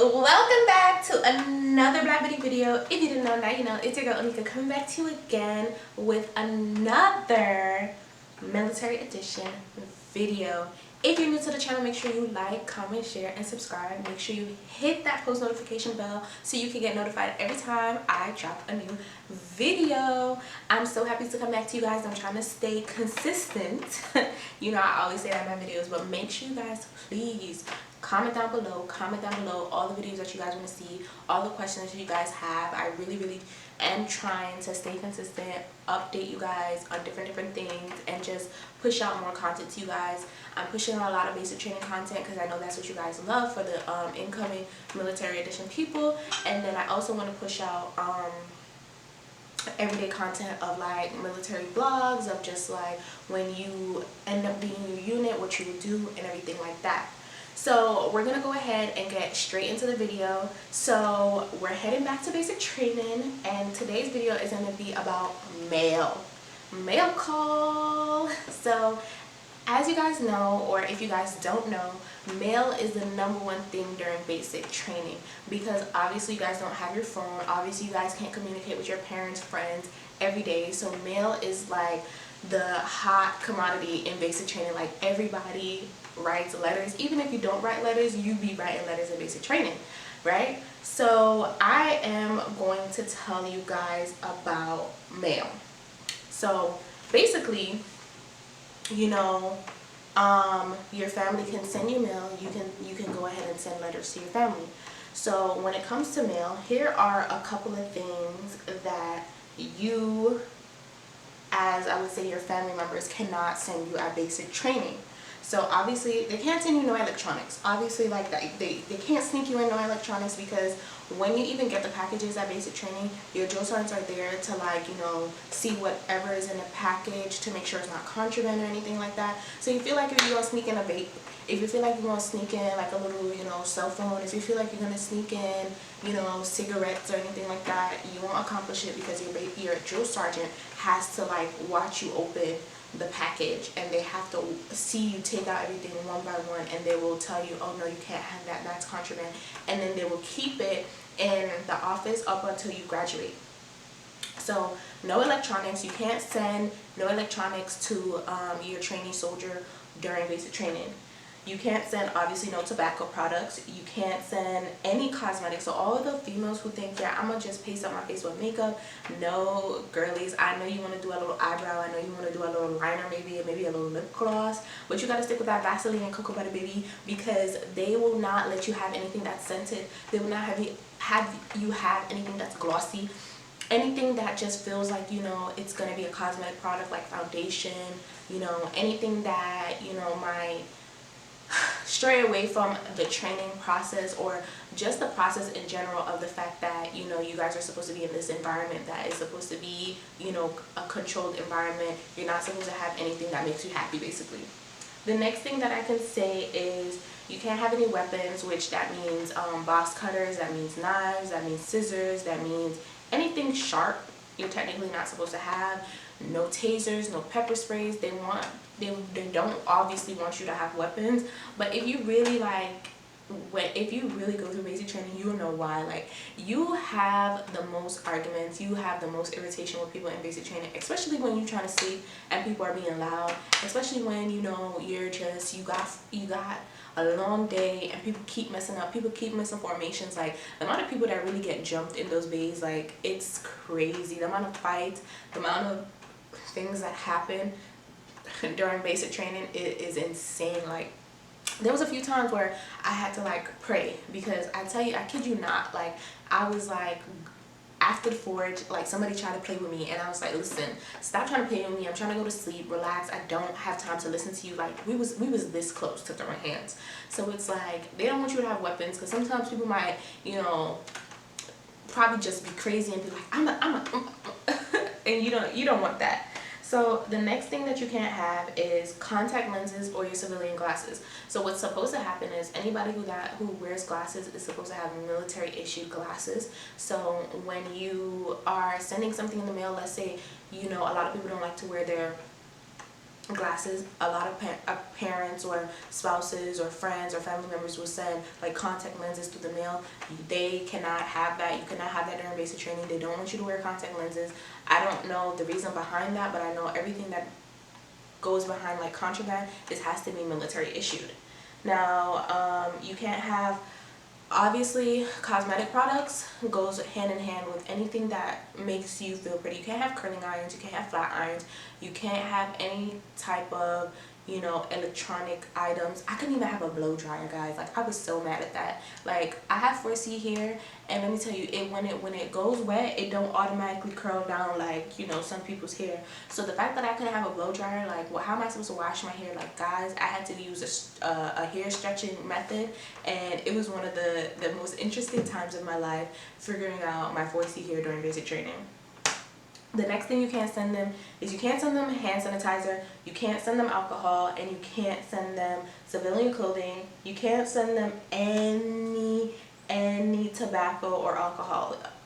Welcome back to another Black Beauty video. If you didn't know, now you know. It's your girl Onika coming back to you again with another military edition video. If you're new to the channel, make sure you like, comment, share, and subscribe. Make sure you hit that post notification bell so you can get notified every time I drop a new video. I'm so happy to come back to you guys. I'm trying to stay consistent. You know, I always say that in my videos, but make sure you guys please comment down below all the videos that you guys want to see, all the questions that you guys have. I really am trying to stay consistent, update you guys on different things, and just push out more content to you guys. I'm pushing out a lot of basic training content because I know that's what you guys love for the incoming military edition people. And then I also want to push out everyday content of like military vlogs of just like when you end up being in your unit, what you will do, and everything like that. So we're gonna go ahead and get straight into the video. So we're heading back to basic training, and today's video is gonna be about mail call. So as you guys know, or if you guys don't know, mail is the #1 thing during basic training, because obviously you guys don't have your phone, obviously you guys can't communicate with your parents, friends every day. So mail is like the hot commodity in basic training. Like everybody writes letters. Even if you don't write letters, you be writing letters in basic training, right? So I am going to tell you guys about mail. So basically, you know, your family can send you mail. You can go ahead and send letters to your family. So when it comes to mail, here are a couple of things that you, as I would say your family members, cannot send you at basic training. So obviously they can't send you no electronics. Obviously, like that, they can't sneak you in no electronics, because when you even get the packages at basic training, your drill sergeants are there to, like, you know, see whatever is in the package to make sure it's not contraband or anything like that. So you feel like if you're gonna sneak in a vape, if you feel like you're gonna sneak in like a little, you know, cell phone, if you feel like you're gonna sneak in, you know, cigarettes or anything like that, you won't accomplish it, because your drill sergeant has to like watch you open the package, and they have to see you take out everything one by one, and they will tell you, oh no, you can't have that, that's contraband, and then they will keep it in the office up until you graduate. So no electronics. You can't send no electronics to your trainee soldier during basic training. You can't send, obviously, no tobacco products. You can't send any cosmetics. So all of the females who think, yeah, I'm gonna just paste up my face with makeup, no, girlies, I know you want to do a little eyebrow, I know you want to do a little liner, maybe a little lip gloss, but you got to stick with that Vaseline and cocoa butter, baby, because they will not let you have anything that's scented. They will not have you have anything that's glossy, anything that just feels like, you know, it's gonna be a cosmetic product, like foundation, you know, anything that, you know, might stray away from the training process, or just the process in general of the fact that, you know, you guys are supposed to be in this environment that is supposed to be, you know, a controlled environment. You're not supposed to have anything that makes you happy, basically. The next thing that I can say is you can't have any weapons, which that means box cutters, that means knives, that means scissors, that means anything sharp you're technically not supposed to have. No tasers, no pepper sprays. They don't obviously want you to have weapons, but if you really if you really go through basic training, you'll know why. Like, you have the most arguments, you have the most irritation with people in basic training, especially when you're trying to sleep and people are being loud, especially when, you know, you're just, you got a long day and people keep messing up, people keep missing formations. Like, the amount of people that really get jumped in those bays, like, it's crazy. The amount of fights, the amount of things that happen during basic training, it is insane. Like, there was a few times where I had to like pray, because I tell you, I kid you not, like, I was like, after the forge, like, somebody tried to play with me, and I was like, listen, stop trying to play with me, I'm trying to go to sleep, relax, I don't have time to listen to you. Like, we was this close to throwing hands. So it's like, they don't want you to have weapons, because sometimes people might, you know, probably just be crazy and be like, I'm a and you don't want that. So the next thing that you can't have is contact lenses or your civilian glasses. So what's supposed to happen is anybody who wears glasses is supposed to have military issued glasses. So when you are sending something in the mail, let's say, you know, a lot of people don't like to wear their glasses. A lot of parents or spouses or friends or family members will send like contact lenses through the mail. They cannot have that. You cannot have that during basic training. They don't want you to wear contact lenses. I don't know the reason behind that, but I know everything that goes behind like contraband, this has to be military issued. Now, you can't have, obviously cosmetic products goes hand in hand with anything that makes you feel pretty. You can't have curling irons, you can't have flat irons, you can't have any type of, you know, electronic items. I couldn't even have a blow dryer, guys. Like, I was so mad at that. Like, I have 4C hair, and let me tell you, when it goes wet, it don't automatically curl down like, you know, some people's hair. So the fact that I couldn't have a blow dryer, like, well, how am I supposed to wash my hair? Like, guys, I had to use a hair stretching method, and it was one of the most interesting times of my life figuring out my 4C hair during basic training. The next thing you can't send them is, you can't send them hand sanitizer, you can't send them alcohol, and you can't send them civilian clothing. You can't send them any tobacco or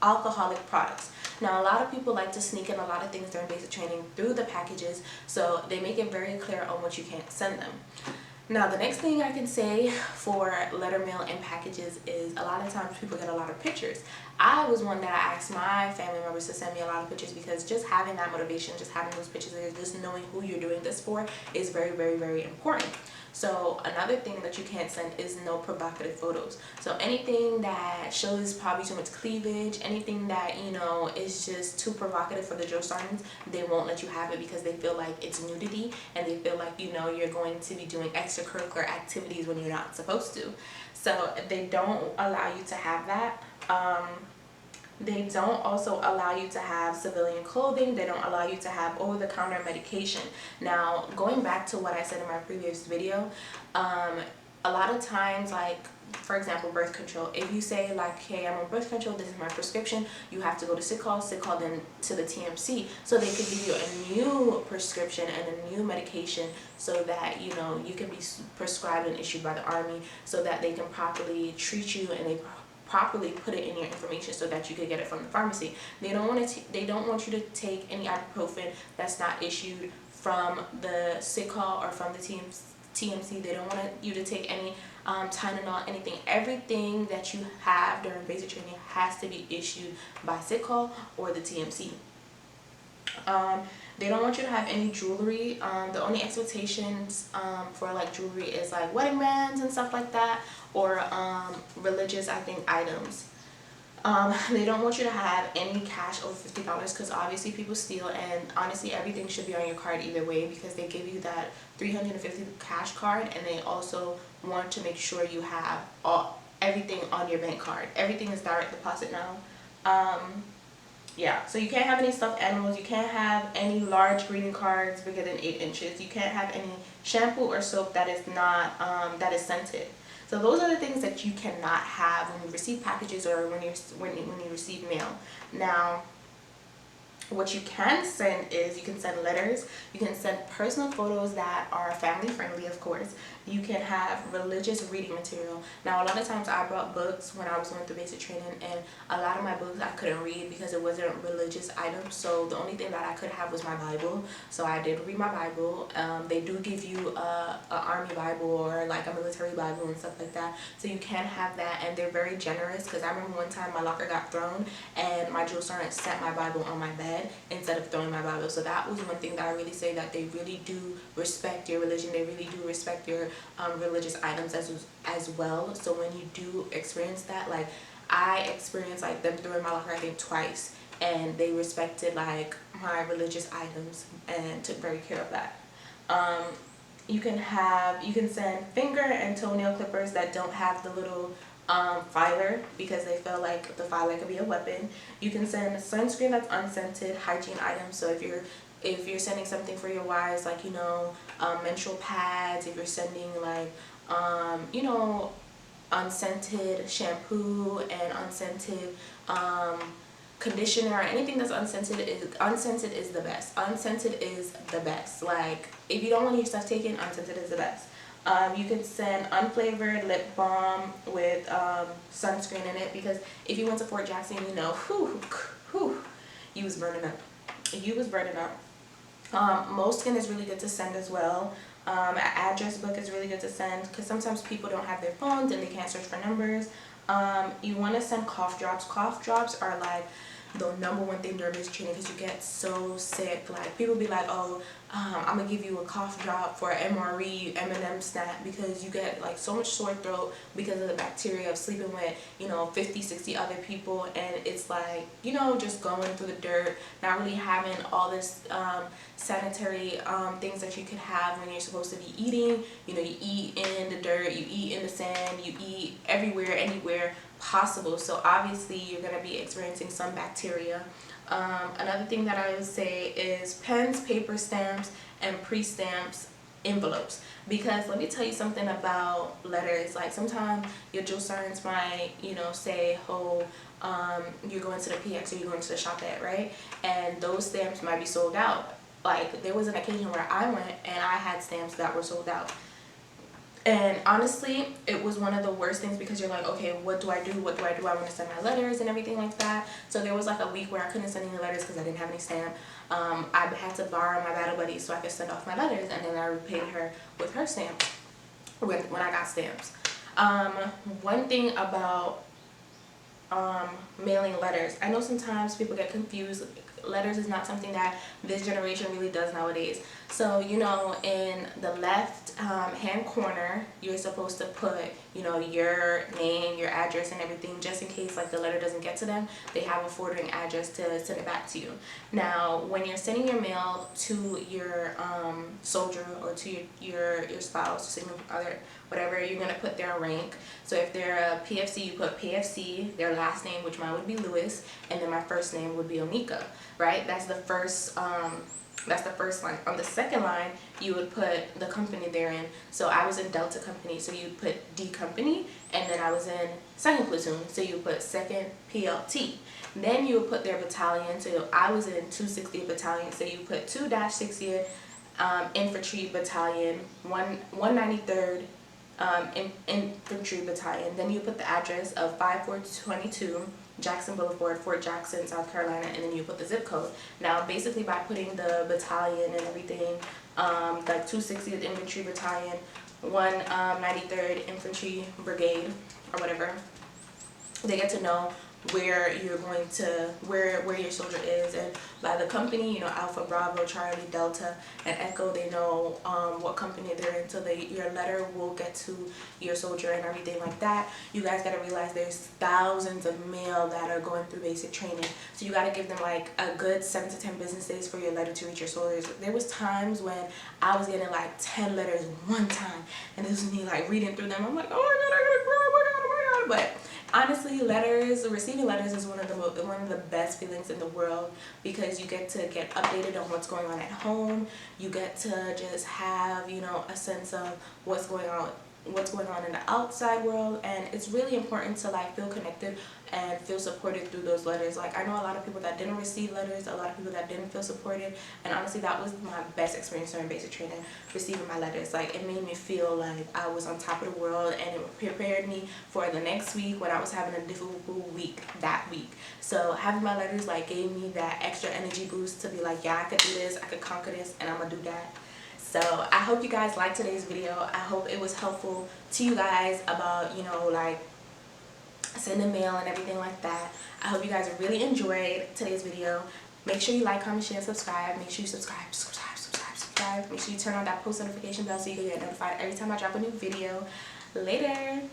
alcoholic products. Now, a lot of people like to sneak in a lot of things during basic training through the packages, so they make it very clear on what you can't send them. Now, the next thing I can say for letter mail and packages is, a lot of times people get a lot of pictures. I was one that I asked my family members to send me a lot of pictures, because just having that motivation, just having those pictures, and just knowing who you're doing this for is very, very, very important. So another thing that you can't send is no provocative photos. So anything that shows probably too much cleavage, anything that, you know, is just too provocative for the drill sergeants, they won't let you have it, because they feel like it's nudity, and they feel like, you know, you're going to be doing extracurricular activities when you're not supposed to. So they don't allow you to have that. They don't also allow you to have civilian clothing. They don't allow you to have over-the-counter medication. Now, going back to what I said in my previous video, a lot of times, like, for example, birth control. If you say like, hey, I'm on birth control, this is my prescription, you have to go to sick call then to the TMC, so they could give you a new prescription and a new medication, so that, you know, you can be prescribed and issued by the Army, so that they can properly treat you, and they properly put it in your information so that you could get it from the pharmacy. They don't want you to take any ibuprofen that's not issued from the sick call or from the TMC. They don't want you to take any Tylenol, anything. Everything that you have during basic training has to be issued by sick call or the TMC. They don't want you to have any jewelry. The only expectations for like jewelry is like wedding bands and stuff like that, or religious, I think, items. They don't want you to have any cash over $50, because obviously people steal, and honestly everything should be on your card either way, because they give you that $350 cash card, and they also want to make sure you have everything on your bank card. Everything is direct deposit now. Yeah, so you can't have any stuffed animals, you can't have any large greeting cards bigger than 8 inches, you can't have any shampoo or soap that is not that is scented. So those are the things that you cannot have when you receive packages, or when you receive mail. Now, what you can send is, you can send letters, you can send personal photos that are family friendly, of course. You can have religious reading material. Now, a lot of times I brought books when I was going through basic training, and a lot of my books I couldn't read because it wasn't religious items, so the only thing that I could have was my Bible. So I did read my Bible. They do give you a Army Bible or like a military Bible and stuff like that, so you can have that, and they're very generous, because I remember one time my locker got thrown, and my drill sergeant set my Bible on my bed instead of throwing my Bible. So that was one thing that I really say, that they really do respect your religion, they really do respect your religious items as well. So when you do experience that, like I experienced like them throwing my locker I think twice, and they respected like my religious items and took very care of that. You can send finger and toenail clippers that don't have the little filer, because they feel like the filer could be a weapon. You can send sunscreen that's unscented, hygiene items. So if you're sending something for your wives, like, you know, menstrual pads, if you're sending like you know, unscented shampoo and unscented conditioner, or anything that's unscented is the best. Unscented is the best. Like, if you don't want your stuff taken, unscented is the best. You can send unflavored lip balm with sunscreen in it, because if you went to Fort Jackson, you know, you was burning up. Moleskin is really good to send as well. An address book is really good to send because sometimes people don't have their phones and they can't search for numbers. You want to send cough drops. Cough drops are like the number one thing during basic training because you get so sick. Like people be like, oh, I'm gonna give you a cough drop for MRE M&M snack because you get like so much sore throat because of the bacteria of sleeping with 50-60 other people, and it's like just going through the dirt, not really having all this sanitary things that you could have when you're supposed to be eating. You eat in the dirt, you eat in the sand, you eat everywhere, anywhere possible, so obviously you're going to be experiencing some bacteria. Another thing that I would say is pens, paper stamps, and pre-stamps envelopes, because let me tell you something about letters. Like sometimes your drill sergeants might say, oh, you're going to the PX or you're going to the shopette, right? And those stamps might be sold out. Like there was an occasion where I went and I had stamps that were sold out. And honestly, it was one of the worst things because you're like, okay, what do I do? What do I do? I want to send my letters and everything like that. So there was like a week where I couldn't send any letters because I didn't have any stamp. I had to borrow my battle buddy so I could send off my letters, and then I repaid her with her stamp when I got stamps. One thing about mailing letters, I know sometimes people get confused. Letters is not something that this generation really does nowadays. So in the left hand corner, you're supposed to put your name, your address, and everything, just in case like the letter doesn't get to them. They have a forwarding address to send it back to you. Now when you're sending your mail to your soldier or to your spouse, significant other, whatever, you're going to put their rank. So if they're a PFC, you put PFC, their last name, which mine would be Lewis, and then my first name would be Onika, right? That's the first line. On the second line, you would put the company they're in. So I was in Delta Company, so you put D Company, and then I was in 2nd Platoon, so you put 2nd PLT. Then you would put their battalion, so I was in 260th Battalion, so you put 2-60th Infantry Battalion, 193rd Infantry Battalion. Then you put the address of 5422 Jackson Boulevard, Fort Jackson, South Carolina, and then you put the zip code. Now basically by putting the battalion and everything, like 260th Infantry Battalion, 193rd Infantry Brigade or whatever, they get to know where you're going to, where your soldier is. And by the company, Alpha, Bravo, Charlie, Delta, and Echo, they know what company they're in, so your letter will get to your soldier and everything like that. You guys got to realize there's thousands of mail that are going through basic training, so you got to give them like a good 7 to 10 business days for your letter to reach your soldiers. There was times when I was getting like 10 letters one time, and this was me like reading through them. I'm like, oh my god, I gotta cry, oh my god. But honestly, receiving letters is one of the best feelings in the world, because you get to get updated on what's going on at home. You get to just have a sense of what's going on in the outside world, and it's really important to like feel connected and feel supported through those letters. Like I know a lot of people that didn't receive letters, a lot of people that didn't feel supported, and honestly that was my best experience during basic training, receiving my letters. Like it made me feel like I was on top of the world, and it prepared me for the next week when I was having a difficult week that week. So having my letters like gave me that extra energy boost to be like, yeah, I could do this, I could conquer this, and I'm gonna do that. So I hope you guys liked today's video. I hope it was helpful to you guys about like sending mail and everything like that. I hope you guys really enjoyed today's video. Make sure you like, comment, share, subscribe. Make sure you subscribe. Make sure you turn on that post notification bell so you can get notified every time I drop a new video. Later.